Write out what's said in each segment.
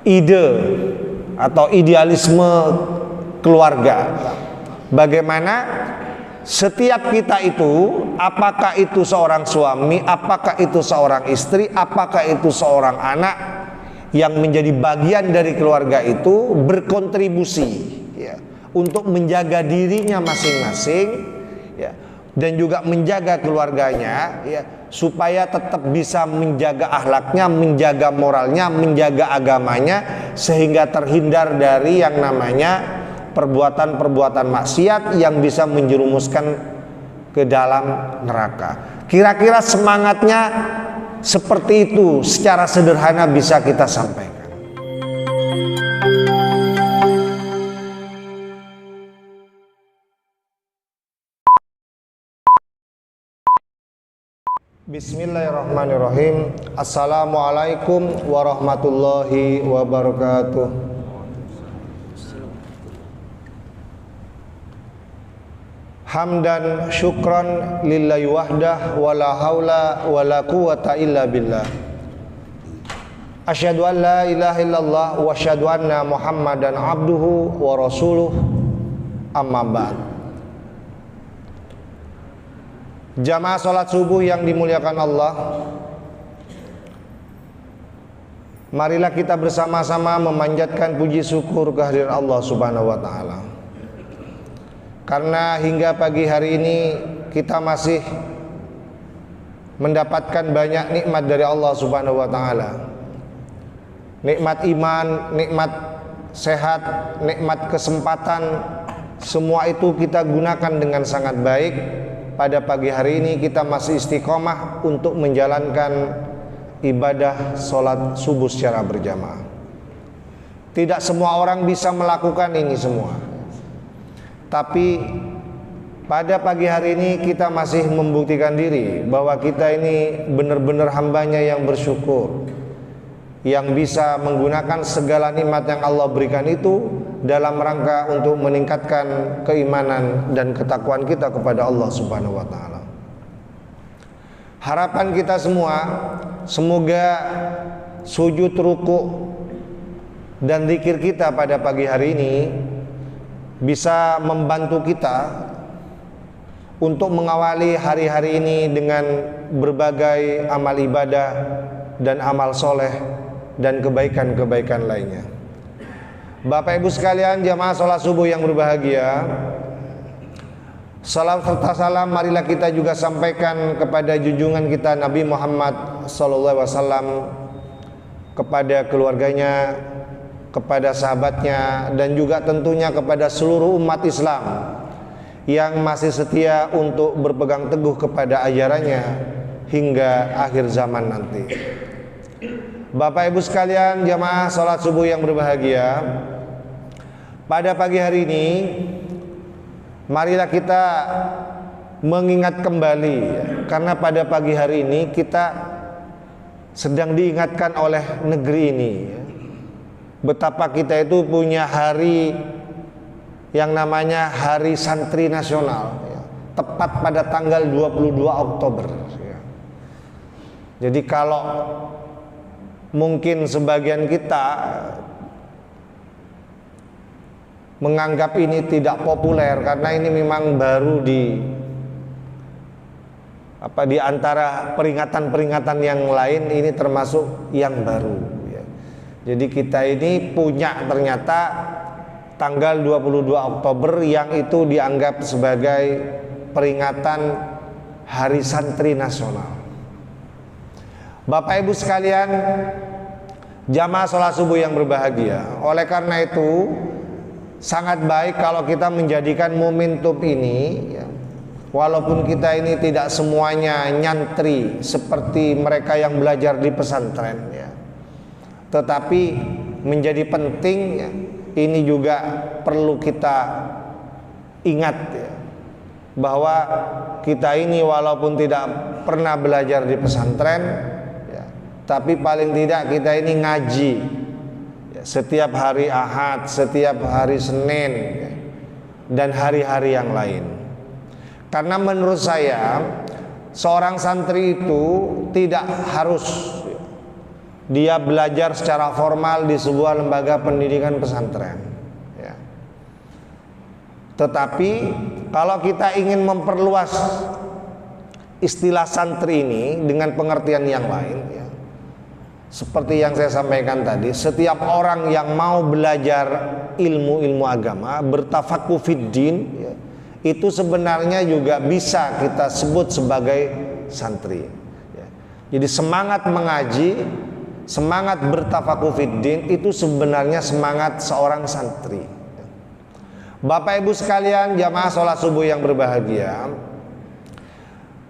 ide atau idealisme keluarga. Bagaimana setiap kita itu, apakah itu seorang suami, apakah itu seorang istri, apakah itu seorang anak, yang menjadi bagian dari keluarga itu berkontribusi ya, untuk menjaga dirinya masing-masing ya, dan juga menjaga keluarganya ya, supaya tetap bisa menjaga akhlaknya, menjaga moralnya, menjaga agamanya, sehingga terhindar dari yang namanya perbuatan-perbuatan maksiat yang bisa menjerumuskan ke dalam neraka. Kira-kira semangatnya seperti itu secara sederhana bisa kita sampaikan. Bismillahirrahmanirrahim. Assalamualaikum warahmatullahi wabarakatuh. Hamdan syukran lillahi wahdah wala haula wala quwata illa billah. Asyhadu an la ilaha illallah wa asyhadu anna Muhammadan abduhu wa rasuluh. Amma ba'd. Jamaah salat subuh yang dimuliakan Allah, marilah kita bersama-sama memanjatkan puji syukur kehadiran Allah Subhanahu wa taala. Karena hingga pagi hari ini kita masih mendapatkan banyak nikmat dari Allah Subhanahu wa taala. Nikmat iman, nikmat sehat, nikmat kesempatan, semua itu kita gunakan dengan sangat baik. Pada pagi hari ini kita masih istiqomah untuk menjalankan ibadah sholat subuh secara berjamaah. Tidak semua orang bisa melakukan ini semua. Tapi pada pagi hari ini kita masih membuktikan diri bahwa kita ini benar-benar hambanya yang bersyukur, yang bisa menggunakan segala nikmat yang Allah berikan itu dalam rangka untuk meningkatkan keimanan dan ketakwaan kita kepada Allah Subhanahu wa taala. Harapan kita semua, semoga sujud, ruku dan zikir kita pada pagi hari ini bisa membantu kita untuk mengawali hari-hari ini dengan berbagai amal ibadah dan amal soleh dan kebaikan-kebaikan lainnya. Bapak Ibu sekalian, jamaah sholat subuh yang berbahagia, salam serta salam marilah kita juga sampaikan kepada junjungan kita Nabi Muhammad SAW, kepada keluarganya, kepada sahabatnya, dan juga tentunya kepada seluruh umat Islam yang masih setia untuk berpegang teguh kepada ajarannya hingga akhir zaman nanti. Bapak Ibu sekalian, jamaah sholat subuh yang berbahagia, pada pagi hari ini marilah kita mengingat kembali, karena pada pagi hari ini kita sedang diingatkan oleh negeri ini betapa kita itu punya hari yang namanya Hari Santri Nasional, tepat pada tanggal 22 Oktober. Jadi kalau mungkin sebagian kita menganggap ini tidak populer karena ini memang baru di antara peringatan-peringatan yang lain, ini termasuk yang baru. Jadi kita ini punya ternyata tanggal 22 Oktober yang itu dianggap sebagai peringatan Hari Santri Nasional. Bapak Ibu sekalian, jamaah sholat subuh yang berbahagia, oleh karena itu sangat baik kalau kita menjadikan momentum ini ya, walaupun kita ini tidak semuanya nyantri seperti mereka yang belajar di pesantren ya, tetapi menjadi penting ya, ini juga perlu kita ingat ya, bahwa kita ini walaupun tidak pernah belajar di pesantren ya, tapi paling tidak kita ini ngaji ya, setiap hari Ahad, setiap hari Senin ya, dan hari-hari yang lain. Karena menurut saya seorang santri itu tidak harus dia belajar secara formal di sebuah lembaga pendidikan pesantren, ya. Tetapi kalau kita ingin memperluas istilah santri ini dengan pengertian yang lain, ya, seperti yang saya sampaikan tadi, setiap orang yang mau belajar ilmu agama, bertafakuh fid din, ya, itu sebenarnya juga bisa kita sebut sebagai santri, ya. Jadi semangat mengaji, semangat bertafakuh fid din itu sebenarnya semangat seorang santri. Bapak Ibu sekalian, jamaah sholat subuh yang berbahagia,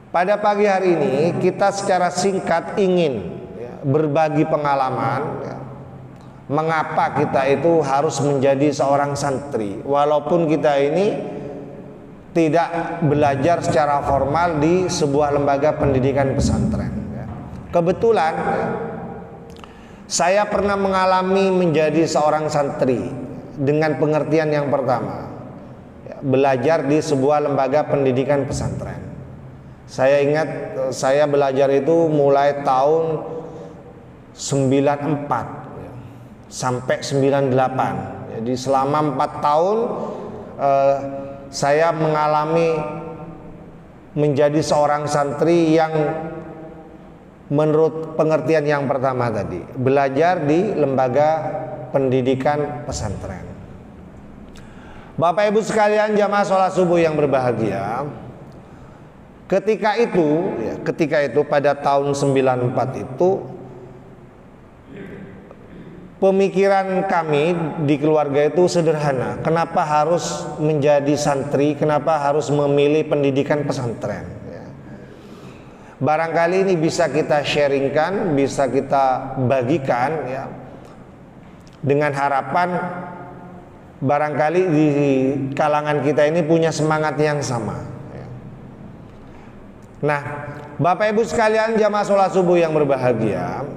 pada pagi hari ini kita secara singkat ingin, ya, berbagi pengalaman, ya, mengapa kita itu harus menjadi seorang santri walaupun kita ini tidak belajar secara formal di sebuah lembaga pendidikan pesantren, ya. Kebetulan, ya, saya pernah mengalami menjadi seorang santri dengan pengertian yang pertama, ya, belajar di sebuah lembaga pendidikan pesantren. Saya ingat saya belajar itu mulai tahun 94, ya, sampai 98. Jadi selama 4 tahun saya mengalami menjadi seorang santri yang menurut pengertian yang pertama tadi, belajar di lembaga pendidikan pesantren. Bapak Ibu sekalian, jamaah sholat subuh yang berbahagia, ketika itu pada tahun 94 itu, pemikiran kami di keluarga itu sederhana. Kenapa harus menjadi santri? Kenapa harus memilih pendidikan pesantren? Ya. Barangkali ini bisa kita sharingkan, bisa kita bagikan, ya, dengan harapan barangkali di kalangan kita ini punya semangat yang sama, ya. Nah, Bapak Ibu sekalian, jamaah sholat subuh yang berbahagia,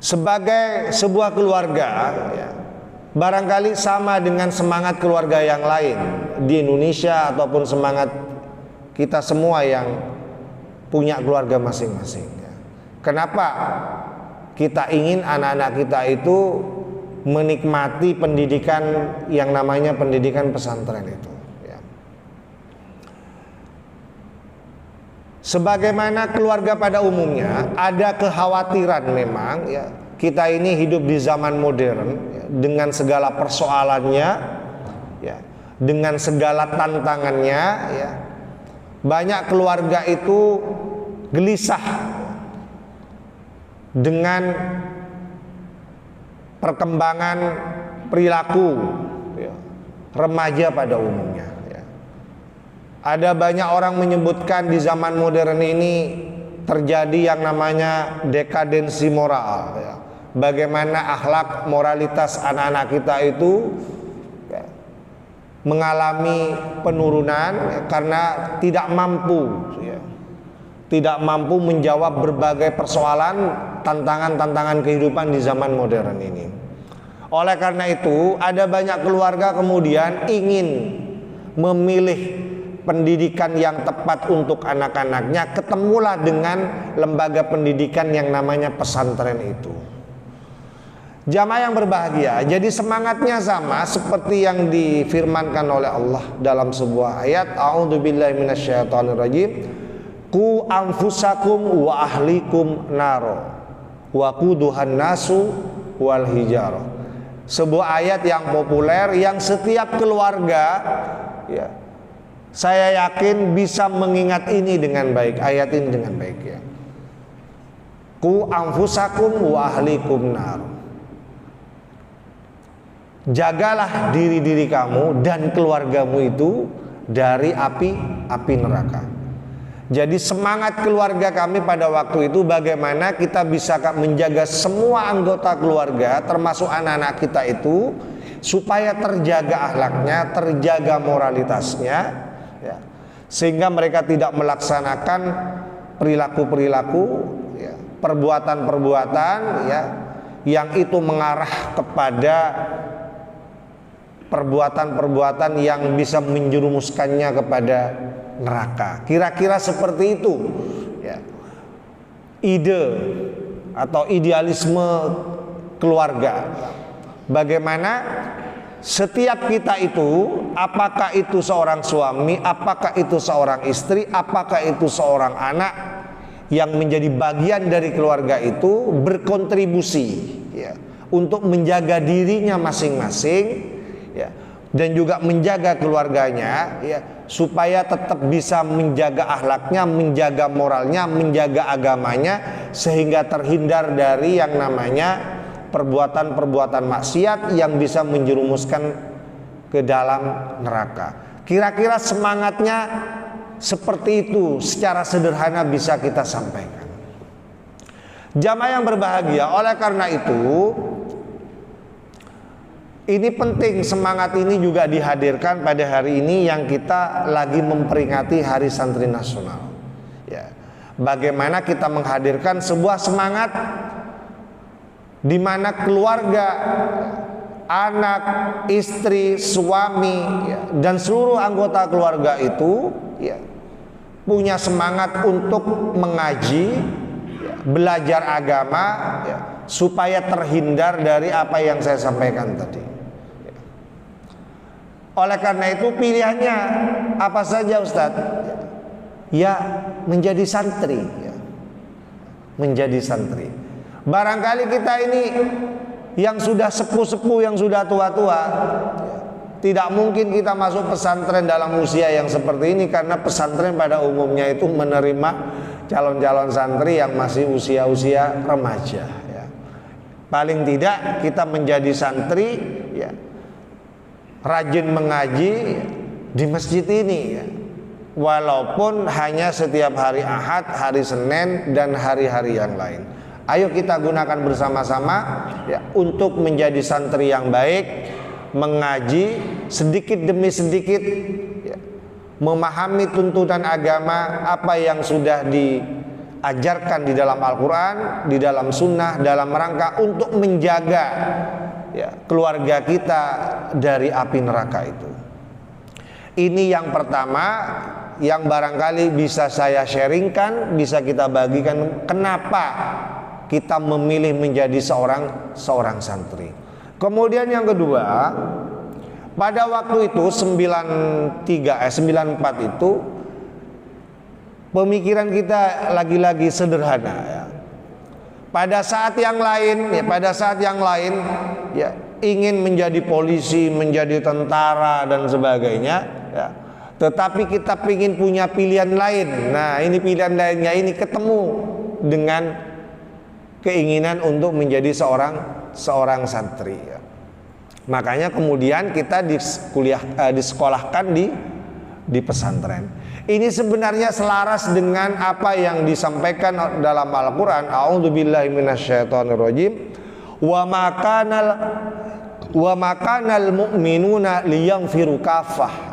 sebagai sebuah keluarga, ya, barangkali sama dengan semangat keluarga yang lain di Indonesia ataupun semangat kita semua yang punya keluarga masing-masing, ya. Kenapa kita ingin anak-anak kita itu menikmati pendidikan yang namanya pendidikan pesantren itu, ya. Sebagaimana keluarga pada umumnya ada kekhawatiran memang, ya, kita ini hidup di zaman modern, ya, dengan segala persoalannya, ya, dengan segala tantangannya, ya. Banyak keluarga itu gelisah dengan perkembangan perilaku, ya, remaja pada umumnya, ya. Ada banyak orang menyebutkan di zaman modern ini terjadi yang namanya dekadensi moral, ya. Bagaimana akhlak moralitas anak-anak kita itu, ya, mengalami penurunan, ya, karena tidak mampu, ya, tidak mampu menjawab berbagai persoalan, tantangan-tantangan kehidupan di zaman modern ini. Oleh karena itu, ada banyak keluarga kemudian ingin memilih pendidikan yang tepat untuk anak-anaknya, ketemulah dengan lembaga pendidikan yang namanya pesantren itu. Jamaah yang berbahagia, jadi semangatnya sama seperti yang difirmankan oleh Allah dalam sebuah ayat, a'udzubillahi minasyaitonirrajim, qu anfusakum wa ahlikum naro waquduhan nasu wal hijarah. Sebuah ayat yang populer yang setiap keluarga, ya, saya yakin bisa mengingat ini dengan baik, ayat ini dengan baik, ya. Qu anfusakum wa ahlikum naro. Jagalah diri kamu dan keluargamu itu dari api neraka. Jadi semangat keluarga kami pada waktu itu bagaimana kita bisa menjaga semua anggota keluarga termasuk anak-anak kita itu supaya terjaga akhlaknya, terjaga moralitasnya, ya, sehingga mereka tidak melaksanakan perilaku-perilaku, ya, perbuatan-perbuatan, ya, yang itu mengarah kepada perbuatan-perbuatan yang bisa menjerumuskannya kepada neraka. Kira-kira seperti itu, ya, ide atau idealisme keluarga. Bagaimana setiap kita itu, apakah itu seorang suami, apakah itu seorang istri, apakah itu seorang anak, yang menjadi bagian dari keluarga itu berkontribusi ya, untuk menjaga dirinya masing-masing ya, dan juga menjaga keluarganya ya, supaya tetap bisa menjaga akhlaknya, menjaga moralnya, menjaga agamanya, sehingga terhindar dari yang namanya perbuatan-perbuatan maksiat yang bisa menjerumuskan ke dalam neraka. Kira-kira semangatnya seperti itu secara sederhana bisa kita sampaikan. Jamaah yang berbahagia, oleh karena itu ini penting, semangat ini juga dihadirkan pada hari ini yang kita lagi memperingati Hari Santri Nasional ya. Bagaimana kita menghadirkan sebuah semangat di mana keluarga, anak, istri, suami ya, dan seluruh anggota keluarga itu ya, punya semangat untuk mengaji ya, belajar agama ya, supaya terhindar dari apa yang saya sampaikan tadi ya. Oleh karena itu pilihannya apa saja Ustadz? Ya menjadi santri ya. Menjadi santri. Barangkali kita ini yang sudah sepuh-sepuh, yang sudah tua-tua, tidak mungkin kita masuk pesantren dalam usia yang seperti ini, karena pesantren pada umumnya itu menerima calon-calon santri yang masih usia-usia remaja ya. Paling tidak kita menjadi santri ya, rajin mengaji ya, di masjid ini ya. Walaupun hanya setiap hari Ahad, hari Senin, dan hari-hari yang lain. Ayo kita gunakan bersama-sama ya, untuk menjadi santri yang baik, mengaji sedikit demi sedikit ya, memahami tuntunan agama, apa yang sudah diajarkan di dalam Al-Quran, di dalam Sunnah, dalam rangka untuk menjaga ya, keluarga kita dari api neraka itu. Ini yang pertama yang barangkali bisa saya sharingkan, bisa kita bagikan kenapa kita memilih menjadi seorang santri. Kemudian yang kedua, pada waktu itu 94 itu pemikiran kita lagi-lagi sederhana ya. Pada saat yang lain ya, ingin menjadi polisi, menjadi tentara dan sebagainya ya. Tetapi kita ingin punya pilihan lain. Nah, ini pilihan lainnya ini ketemu dengan keinginan untuk menjadi seorang santri ya. Makanya kemudian kita disekolahkan di pesantren. Ini sebenarnya selaras dengan apa yang disampaikan dalam Al-Quran. A'udzubillahi minasyaitonirrajim. Wa makanal mu'minuna liyanfiru kafah.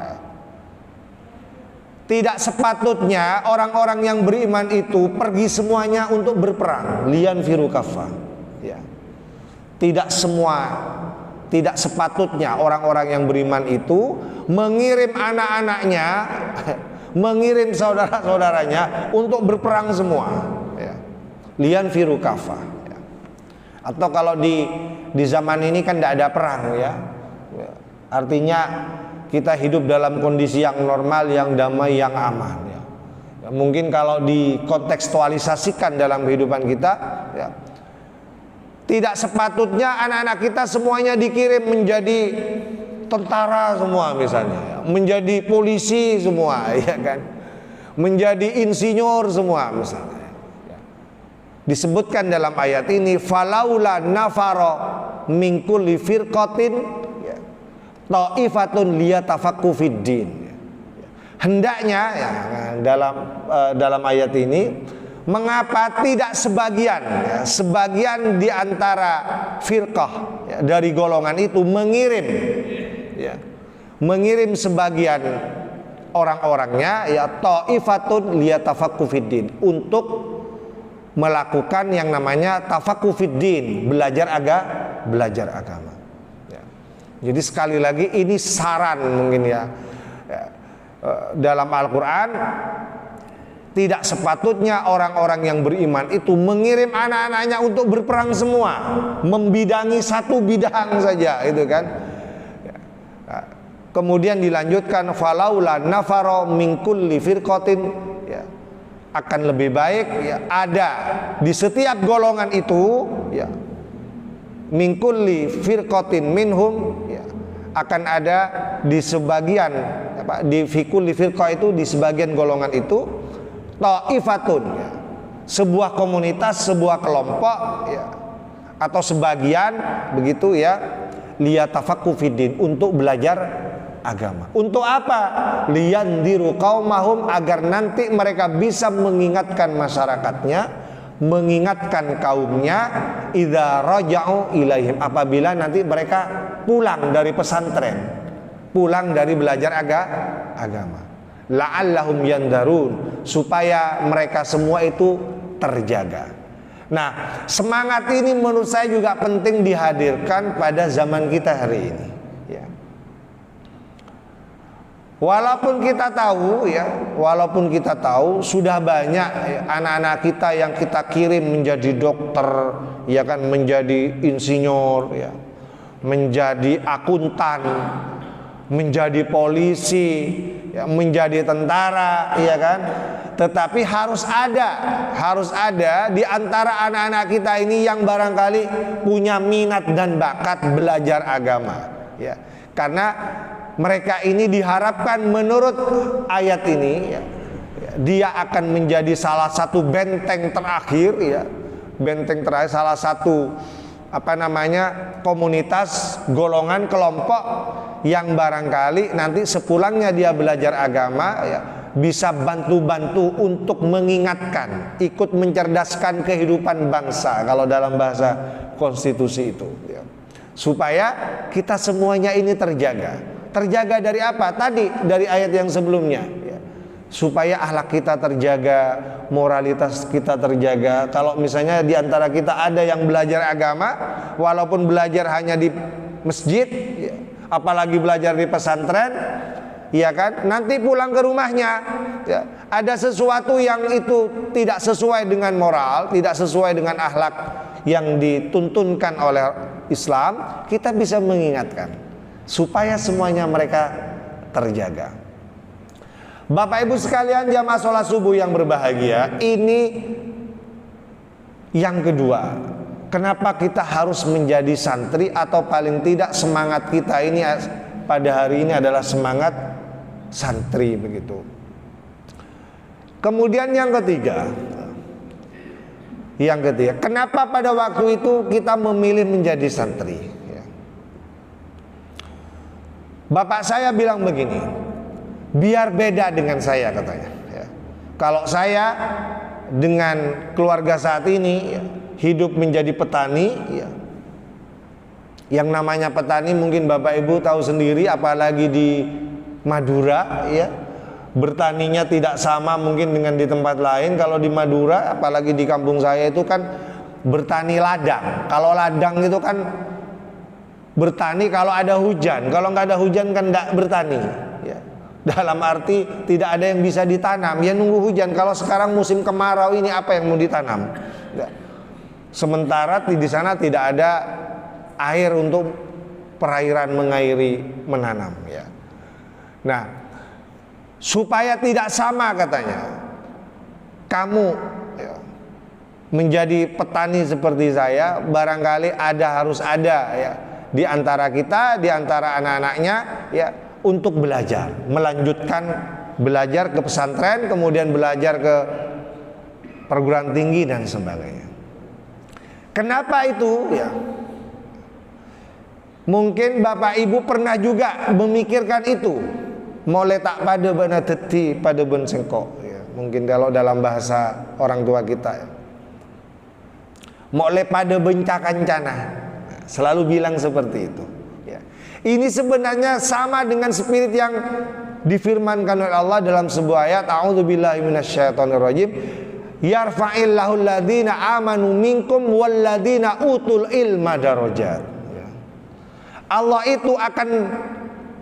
Tidak sepatutnya orang-orang yang beriman itu pergi semuanya untuk berperang. Liyanfiru kafah ya. Tidak sepatutnya orang-orang yang beriman itu mengirim anak-anaknya, mengirim saudara-saudaranya untuk berperang semua ya. Liyanfiru kafah ya. Atau kalau di zaman ini kan tidak ada perang ya. Artinya kita hidup dalam kondisi yang normal, yang damai, yang aman ya. Mungkin kalau dikontekstualisasikan dalam kehidupan kita ya, tidak sepatutnya anak-anak kita semuanya dikirim menjadi tentara semua misalnya ya. Menjadi polisi semua ya kan, menjadi insinyur semua misalnya ya. Disebutkan dalam ayat ini falaula nafaro min kulli firqatin ta'ifatun liyatafaqu fiddin. Hendaknya ya, dalam ayat ini mengapa tidak sebagian di antara firqah ya, dari golongan itu mengirim sebagian orang-orangnya ya ta'ifatun liyatafaqu fiddin untuk melakukan yang namanya tafaqu fiddin, belajar agama. Jadi sekali lagi ini saran mungkin ya, dalam Al-Quran Tidak sepatutnya orang-orang yang beriman itu mengirim anak-anaknya untuk berperang semua, membidangi satu bidang saja, itu kan. Kemudian dilanjutkan falaula nafaro min kulli firqatin, ya, akan lebih baik ya ada di setiap golongan itu ya min kulli firqatin minhum, ya, akan ada di sebagian di kulli firqah itu di sebagian golongan itu ta'ifatun, ya, sebuah komunitas, sebuah kelompok, ya, atau sebagian begitu ya, liyatafaqu fiddin, untuk belajar agama. Untuk apa? Liyandiru qaumahum, agar nanti mereka bisa mengingatkan masyarakatnya, mengingatkan kaumnya, idza raja'u ilaihim, apabila nanti mereka pulang dari pesantren, pulang dari belajar agama. La'allahum yandarun, supaya mereka semua itu terjaga. Nah, semangat ini menurut saya juga penting dihadirkan pada zaman kita hari ini, ya. Walaupun kita tahu sudah banyak anak-anak kita yang kita kirim menjadi dokter, ya kan, menjadi insinyur, ya, menjadi akuntan, menjadi polisi, ya, menjadi tentara, ya kan. Tetapi harus ada di antara anak-anak kita ini yang barangkali punya minat dan bakat belajar agama, ya. Karena mereka ini diharapkan menurut ayat ini, ya, dia akan menjadi salah satu benteng terakhir, ya, benteng terakhir, salah satu komunitas, golongan, kelompok yang barangkali nanti sepulangnya dia belajar agama, ya, bisa bantu-bantu untuk mengingatkan, ikut mencerdaskan kehidupan bangsa, kalau dalam bahasa konstitusi itu, ya. Supaya kita semuanya ini terjaga dari apa? Tadi dari ayat yang sebelumnya, ya. Supaya akhlak kita terjaga, moralitas kita terjaga. Kalau misalnya di antara kita ada yang belajar agama, walaupun belajar hanya di masjid, ya, apalagi belajar di pesantren, ya kan, nanti pulang ke rumahnya, ya, ada sesuatu yang itu tidak sesuai dengan moral, tidak sesuai dengan akhlak yang dituntunkan oleh Islam, kita bisa mengingatkan supaya semuanya mereka terjaga. Bapak Ibu sekalian jamaah sholat subuh yang berbahagia, ini yang kedua, kenapa kita harus menjadi santri, atau paling tidak semangat kita ini pada hari ini adalah semangat santri, begitu. Kemudian yang ketiga, kenapa pada waktu itu kita memilih menjadi santri? Ya. Bapak saya bilang begini, biar beda dengan saya, katanya, ya. Kalau saya dengan keluarga saat ini, ya, hidup menjadi petani, ya. Yang namanya petani mungkin Bapak Ibu tahu sendiri, apalagi di Madura, ya, bertaninya tidak sama mungkin dengan di tempat lain. Kalau di Madura, apalagi di kampung saya itu kan bertani ladang. Kalau ladang itu kan bertani kalau ada hujan, kalau nggak ada hujan kan nggak bertani, ya. Dalam arti tidak ada yang bisa ditanam, ya nunggu hujan. Kalau sekarang musim kemarau ini apa yang mau ditanam? Ya. Sementara di sana tidak ada air untuk perairan mengairi menanam, ya. Nah, supaya tidak sama, katanya, kamu, ya, menjadi petani seperti saya, barangkali harus ada, ya, di antara kita, di antara anak-anaknya, ya, untuk belajar, melanjutkan belajar ke pesantren, kemudian belajar ke perguruan tinggi dan sebagainya. Kenapa itu? Ya, mungkin Bapak Ibu pernah juga memikirkan itu. Mau letak pada bana teti pada ben sengkok, ya. Mungkin kalau dalam bahasa orang tua kita, ya. Mau le pada benca kancana, selalu bilang seperti itu, ya. Ini sebenarnya sama dengan spirit yang difirmankan oleh Allah dalam sebuah ayat, a'udzubillahi minasyaitonirrajim, yarfa'illahu alladhina amanu minkum walladhina utul ilma darajat. Allah itu akan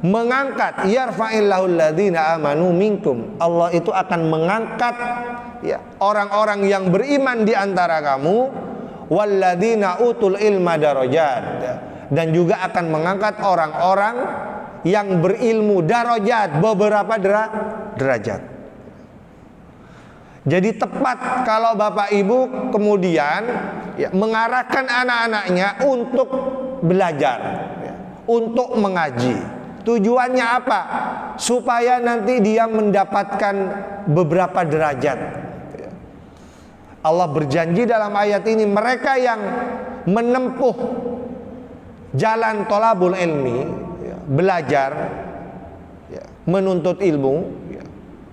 mengangkat, yarfa'illahu alladhina amanu minkum, Allah itu akan mengangkat ya orang-orang yang beriman di antara kamu, walladzina utul ilma darajat, dan juga akan mengangkat orang-orang yang berilmu, darajat, beberapa derajat. Jadi tepat kalau Bapak Ibu kemudian ya, mengarahkan anak-anaknya untuk belajar ya, untuk mengaji. Tujuannya apa? Supaya nanti dia mendapatkan beberapa derajat. Allah berjanji dalam ayat ini, mereka yang menempuh jalan tolabul ilmi, ya, belajar, ya, menuntut ilmu, ya,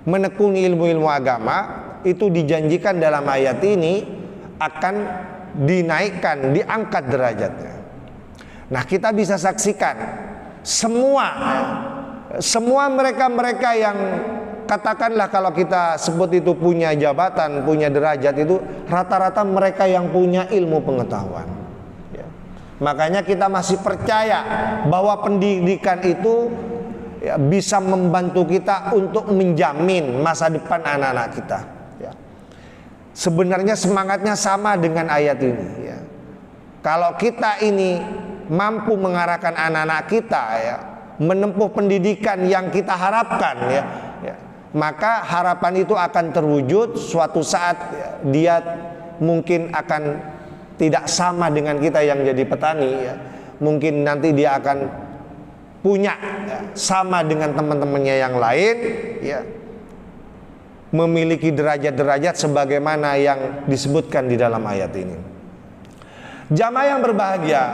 menekuni ilmu-ilmu agama, itu dijanjikan dalam ayat ini akan dinaikkan, diangkat derajatnya. Nah, kita bisa saksikan semua mereka-mereka yang katakanlah kalau kita sebut itu punya jabatan, punya derajat, itu rata-rata mereka yang punya ilmu pengetahuan ya. Makanya kita masih percaya bahwa pendidikan itu ya, bisa membantu kita untuk menjamin masa depan anak-anak kita ya. Sebenarnya semangatnya sama dengan ayat ini ya. Kalau kita ini mampu mengarahkan anak-anak kita ya, menempuh pendidikan yang kita harapkan ya, maka harapan itu akan terwujud suatu saat ya, dia mungkin akan tidak sama dengan kita yang jadi petani ya. Mungkin nanti dia akan punya ya, sama dengan teman-temannya yang lain ya, memiliki derajat-derajat sebagaimana yang disebutkan di dalam ayat ini. Jamaah yang berbahagia,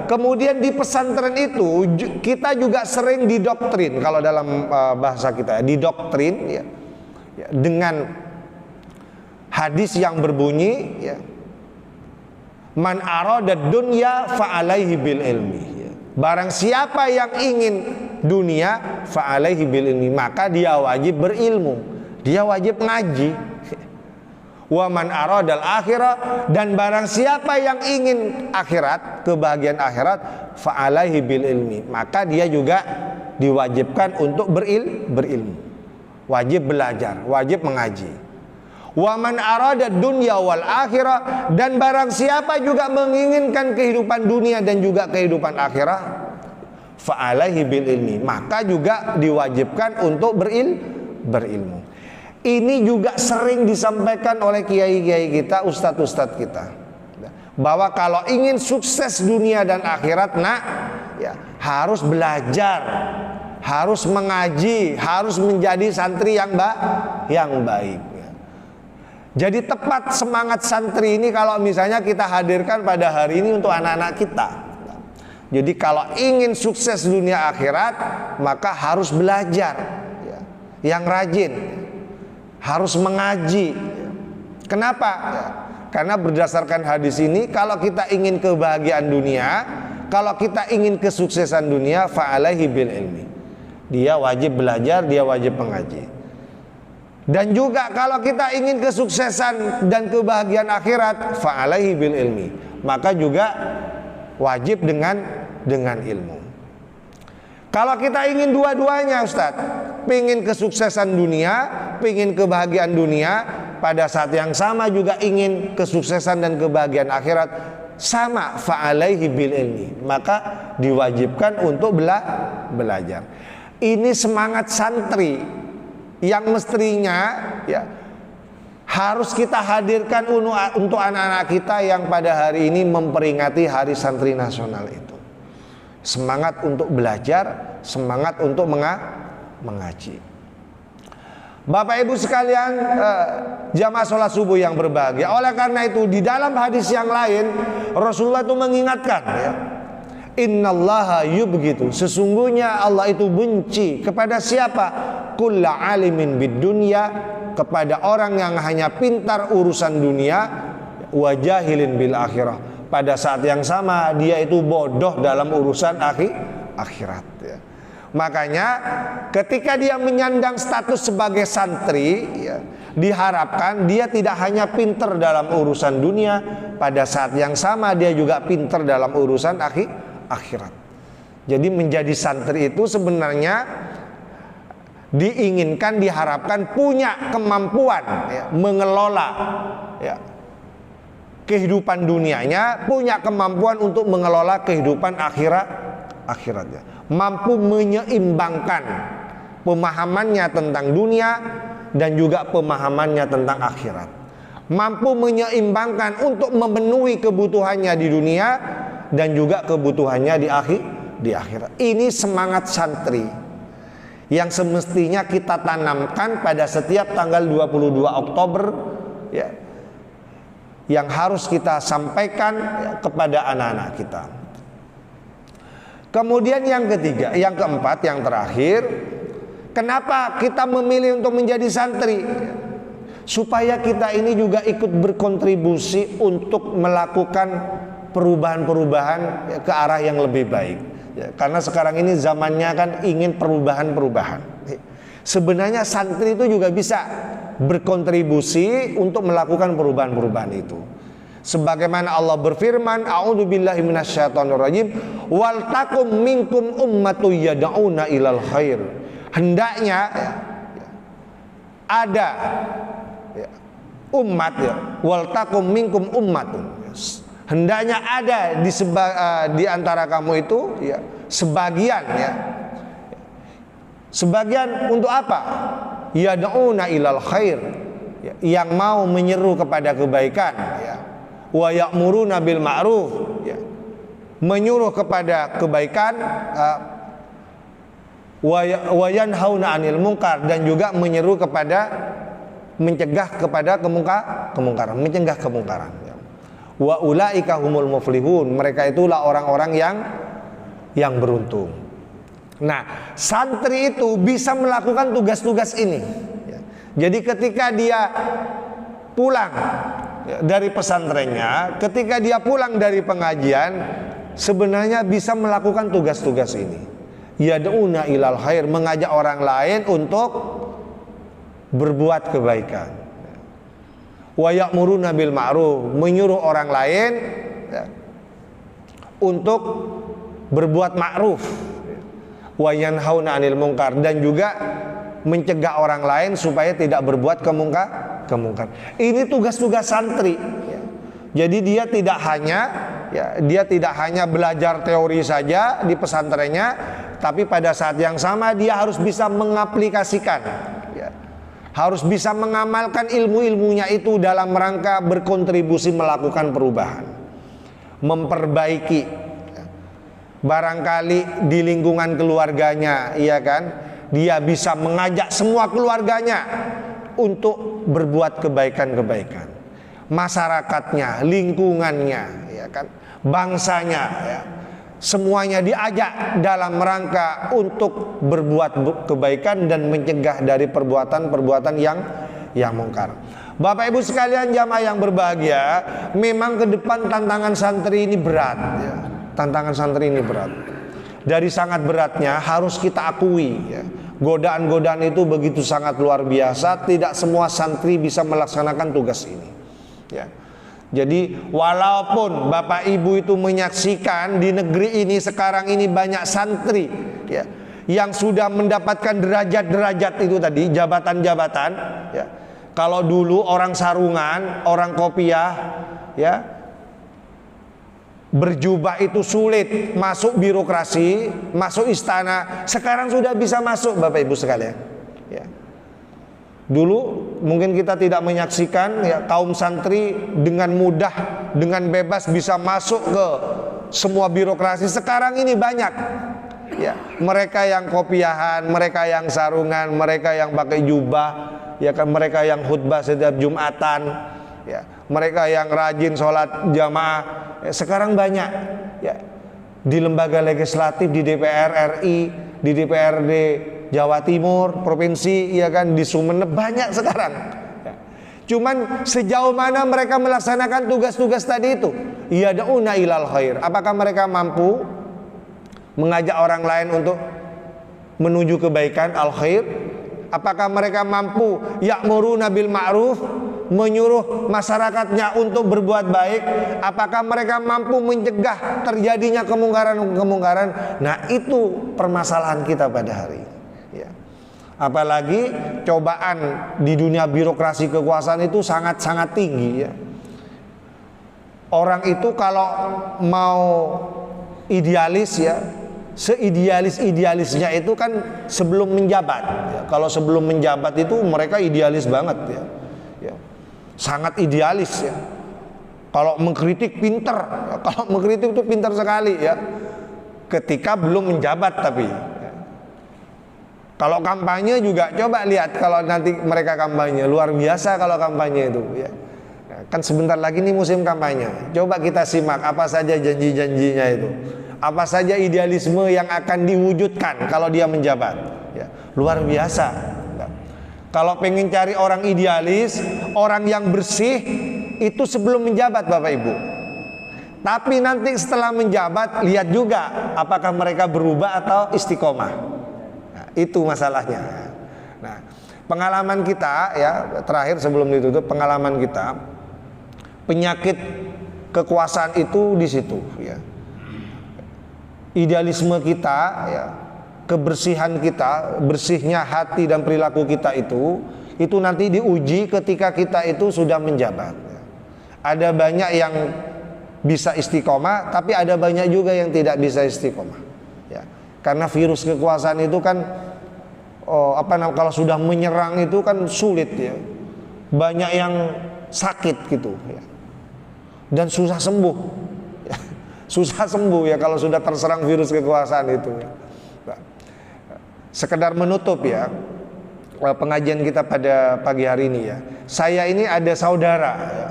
kemudian di pesantren itu kita juga sering didoktrin, kalau dalam bahasa kita didoktrin ya, dengan hadis yang berbunyi ya, man arada dunya fa'alaihi bil ilmi ya. Barang siapa yang ingin dunia fa'alaihi bil ilmi, maka dia wajib berilmu, dia wajib ngaji. Wa man aradal akhirah, dan barang siapa yang ingin akhirat, kebahagiaan akhirat, fa'alaihi bil ilmi, maka dia juga diwajibkan untuk berilmu, wajib belajar, wajib mengaji. Wa man arada dunya wal akhirah, dan barang siapa juga menginginkan kehidupan dunia dan juga kehidupan akhirat, fa'alaihi bil ilmi, maka juga diwajibkan untuk berilmu. Ini juga sering disampaikan oleh kiai-kiai kita, ustadz-ustadz kita, bahwa kalau ingin sukses dunia dan akhirat, nak, ya, harus belajar, harus mengaji, harus menjadi santri yang baik. Jadi tepat semangat santri ini kalau misalnya kita hadirkan pada hari ini untuk anak-anak kita. Jadi kalau ingin sukses dunia akhirat, maka harus belajar ya, yang rajin, harus mengaji. Kenapa? Karena berdasarkan hadis ini, kalau kita ingin kebahagiaan dunia, kalau kita ingin kesuksesan dunia, fa'alaihi bil ilmi, dia wajib belajar, dia wajib mengaji. Dan juga kalau kita ingin kesuksesan dan kebahagiaan akhirat, fa'alaihi bil ilmi, maka juga wajib dengan ilmu. Kalau kita ingin dua-duanya, Ustadz, pingin kesuksesan dunia, pingin kebahagiaan dunia, pada saat yang sama juga ingin kesuksesan dan kebahagiaan akhirat, sama, fa'alaihi bil ilmi, maka diwajibkan untuk belajar. Ini semangat santri yang mestinya ya, harus kita hadirkan untuk anak-anak kita yang pada hari ini memperingati Hari Santri Nasional itu. Semangat untuk belajar, semangat untuk mengaji. Bapak Ibu sekalian, jamaah sholat subuh yang berbahagia. Oleh karena itu di dalam hadis yang lain Rasulullah itu mengingatkan ya, innallaha yubghidu, sesungguhnya Allah itu benci kepada siapa? Kulla alimin bid dunya, kepada orang yang hanya pintar urusan dunia, wa jahilin bil akhirah, pada saat yang sama dia itu bodoh dalam urusan akhirat ya. Makanya ketika dia menyandang status sebagai santri ya, diharapkan dia tidak hanya pintar dalam urusan dunia, pada saat yang sama dia juga pintar dalam urusan akhirat. Jadi menjadi santri itu sebenarnya diinginkan, diharapkan punya kemampuan ya, mengelola ya, kehidupan dunianya, punya kemampuan untuk mengelola kehidupan akhiratnya, mampu menyeimbangkan pemahamannya tentang dunia dan juga pemahamannya tentang akhirat, mampu menyeimbangkan untuk memenuhi kebutuhannya di dunia dan juga kebutuhannya di akhirat. Ini semangat santri yang semestinya kita tanamkan pada setiap tanggal 22 Oktober ya, yang harus kita sampaikan ya, kepada anak-anak kita. Kemudian yang ketiga, yang keempat, yang terakhir, kenapa kita memilih untuk menjadi santri? Supaya kita ini juga ikut berkontribusi untuk melakukan perubahan-perubahan ya, ke arah yang lebih baik ya, karena sekarang ini zamannya kan ingin perubahan-perubahan. Sebenarnya santri itu juga bisa berkontribusi untuk melakukan perubahan-perubahan itu. Sebagaimana Allah berfirman, a'udzubillahi minasyaitonirrajim, wal takum minkum ummatun yad'una ilal khair. Hendaknya ya, ada ya, umat ya, wal takum minkum ummatun. Hendaknya ada di antara kamu itu ya, sebagian ya. Sebagian untuk apa? Yad'una ilal khair ya, yang mau menyeru kepada kebaikan ya. Wa ya'muruna bil ma'ruf ya, menyuruh kepada kebaikan, wa yanhauna 'anil munkar, dan juga menyeru kepada mencegah kepada kemungkaran, mencegah kemungkaran ya. Wa ulaika humul muflihun, mereka itulah orang-orang yang beruntung. Nah, santri itu bisa melakukan tugas-tugas ini ya. Jadi ketika dia pulang ya, dari pesantrennya, ketika dia pulang dari pengajian, sebenarnya bisa melakukan tugas-tugas ini. Yad'una ilal khair, mengajak orang lain untuk berbuat kebaikan. Wa ya'muruna bil ma'ruf, menyuruh orang lain ya, untuk berbuat ma'ruf. Wa yanhauna 'anil munkar, dan juga mencegah orang lain supaya tidak berbuat kemungkaran. Ini tugas-tugas santri ya. Jadi dia tidak hanya belajar teori saja di pesantrennya, tapi pada saat yang sama dia harus bisa mengaplikasikan ya, harus bisa mengamalkan ilmu-ilmunya itu dalam rangka berkontribusi melakukan perubahan, memperbaiki. Barangkali di lingkungan keluarganya, iya kan, dia bisa mengajak semua keluarganya untuk berbuat kebaikan-kebaikan. Masyarakatnya, lingkungannya, ya kan, bangsanya, ya, semuanya diajak dalam rangka untuk berbuat kebaikan dan mencegah dari perbuatan-perbuatan yang mungkar. Bapak Ibu sekalian jamaah yang berbahagia, memang ke depan tantangan santri ini berat ya. Tantangan santri ini berat. Dari sangat beratnya harus kita akui ya, godaan-godaan itu begitu sangat luar biasa. Tidak semua santri bisa melaksanakan tugas ini ya. Jadi walaupun Bapak Ibu itu menyaksikan di negeri ini sekarang ini banyak santri ya, yang sudah mendapatkan derajat-derajat itu tadi, jabatan-jabatan ya. Kalau dulu orang sarungan, orang kopiah ya, berjubah itu sulit masuk birokrasi, masuk istana. Sekarang sudah bisa masuk Bapak Ibu sekalian ya. Dulu mungkin kita tidak menyaksikan ya, kaum santri dengan mudah, dengan bebas bisa masuk ke semua birokrasi. Sekarang ini banyak ya, mereka yang kopiahan, mereka yang sarungan, mereka yang pakai jubah ya kan, mereka yang khutbah setiap Jumatan ya, mereka yang rajin sholat jamaah ya, sekarang banyak ya, di lembaga legislatif, di DPR RI, di DPRD Jawa Timur, provinsi ya kan, di Sumeneb banyak sekarang ya. Cuman sejauh mana mereka melaksanakan tugas-tugas tadi itu? Yad'una ilal khair. Apakah mereka mampu mengajak orang lain untuk menuju kebaikan al khair? Apakah mereka mampu ya'muruna bil ma'ruf, menyuruh masyarakatnya untuk berbuat baik? Apakah mereka mampu mencegah terjadinya kemungkaran-kemungkaran? Nah, itu permasalahan kita pada hari ini. Ya. Apalagi cobaan di dunia birokrasi kekuasaan itu sangat-sangat tinggi. Ya. Orang itu kalau mau idealis ya, seidealis-idealisnya itu kan sebelum menjabat ya. Kalau sebelum menjabat itu mereka idealis banget ya. Ya. Sangat idealis ya. Kalau mengkritik pinter ya. Kalau mengkritik itu pinter sekali ya. Ketika belum menjabat tapi ya. Kalau kampanye juga coba lihat kalau nanti mereka kampanye, luar biasa kalau kampanye itu ya. Kan sebentar lagi nih musim kampanye. Coba kita simak apa saja janji-janjinya itu. Apa saja idealisme yang akan diwujudkan kalau dia menjabat. Ya, luar biasa. Ya. Kalau pengen cari orang idealis, orang yang bersih, itu sebelum menjabat Bapak Ibu. Tapi nanti setelah menjabat, lihat juga apakah mereka berubah atau istiqomah. Nah, itu masalahnya. Nah, pengalaman kita ya, terakhir sebelum ditutup, pengalaman kita, penyakit kekuasaan itu di situ ya. Idealisme kita ya, kebersihan kita, bersihnya hati dan perilaku kita itu nanti diuji ketika kita itu sudah menjabat ya. Ada banyak yang bisa istiqomah, tapi ada banyak juga yang tidak bisa istiqomah ya. Karena virus kekuasaan itu kan kalau sudah menyerang itu kan sulit ya. Banyak yang sakit gitu ya. Dan susah sembuh ya. Susah sembuh ya kalau sudah terserang virus kekuasaan itu ya. Sekedar menutup ya pengajian kita pada pagi hari ini ya. Saya ini ada saudara ya.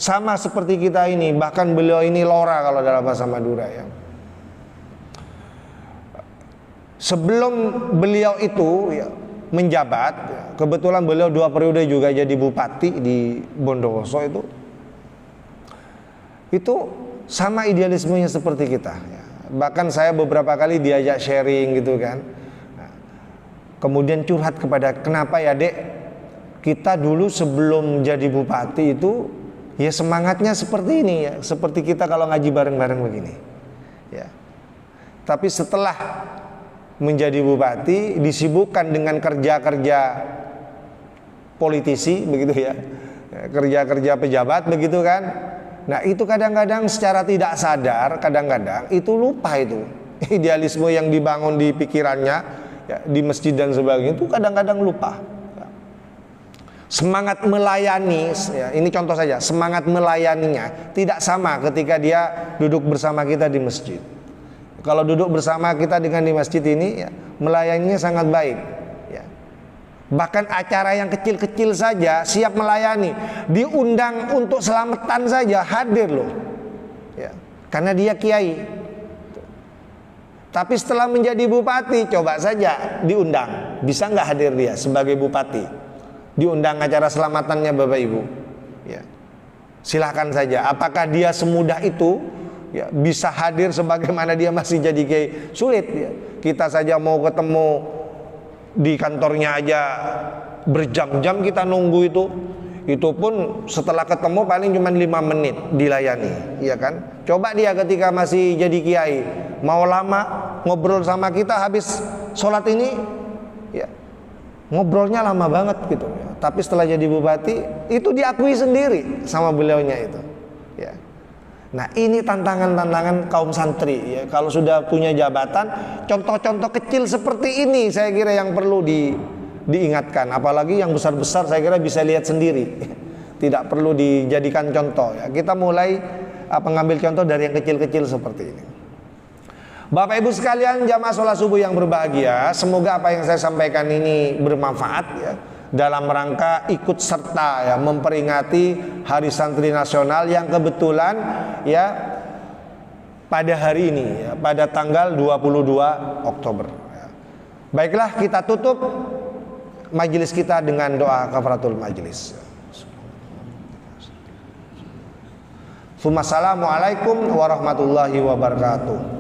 Sama seperti kita ini, bahkan beliau ini lora kalau dalam bahasa Madura ya. Sebelum beliau itu ya, menjabat ya, kebetulan beliau 2 periode juga jadi bupati di Bondowoso itu sama idealismenya seperti kita ya. Bahkan saya beberapa kali diajak sharing gitu kan. Nah, kemudian curhat kepada, kenapa ya dek, kita dulu sebelum jadi bupati itu ya semangatnya seperti ini ya, seperti kita kalau ngaji bareng-bareng begini ya. Tapi setelah menjadi bupati disibukkan dengan kerja-kerja politisi begitu ya, kerja-kerja pejabat begitu kan. Nah itu kadang-kadang secara tidak sadar, kadang-kadang itu lupa itu idealisme yang dibangun di pikirannya ya, di masjid dan sebagainya itu kadang-kadang lupa ya. Semangat melayani ya, ini contoh saja, semangat melayaninya tidak sama ketika dia duduk bersama kita di masjid. Kalau duduk bersama kita dengan di masjid ini ya, melayaninya sangat baik ya. Bahkan acara yang kecil-kecil saja siap melayani, diundang untuk selamatan saja hadir loh ya, karena dia kiai. Tapi setelah menjadi bupati coba saja diundang, bisa nggak hadir dia sebagai bupati, diundang acara selamatannya Bapak Ibu ya. Silahkan saja, apakah dia semudah itu ya, bisa hadir sebagaimana dia masih jadi kiai? Sulit ya. Kita saja mau ketemu di kantornya aja berjam-jam kita nunggu itu pun setelah ketemu paling cuma 5 menit dilayani ya kan. Coba dia ketika masih jadi kiai mau lama ngobrol sama kita habis sholat ini ya, ngobrolnya lama banget gitu ya. Tapi setelah jadi bupati itu diakui sendiri sama beliaunya itu ya. Nah ini tantangan-tantangan kaum santri ya. Kalau sudah punya jabatan, contoh-contoh kecil seperti ini saya kira yang perlu diingatkan. Apalagi yang besar-besar saya kira bisa lihat sendiri, tidak perlu dijadikan contoh ya. Kita mulai mengambil contoh dari yang kecil-kecil seperti ini. Bapak Ibu sekalian jamaah sholat subuh yang berbahagia, semoga apa yang saya sampaikan ini bermanfaat ya, dalam rangka ikut serta ya memperingati Hari Santri Nasional yang kebetulan ya pada hari ini ya, pada tanggal 22 Oktober ya. Baiklah kita tutup majelis kita dengan doa kafaratul majelis. Assalamualaikum warahmatullahi wabarakatuh.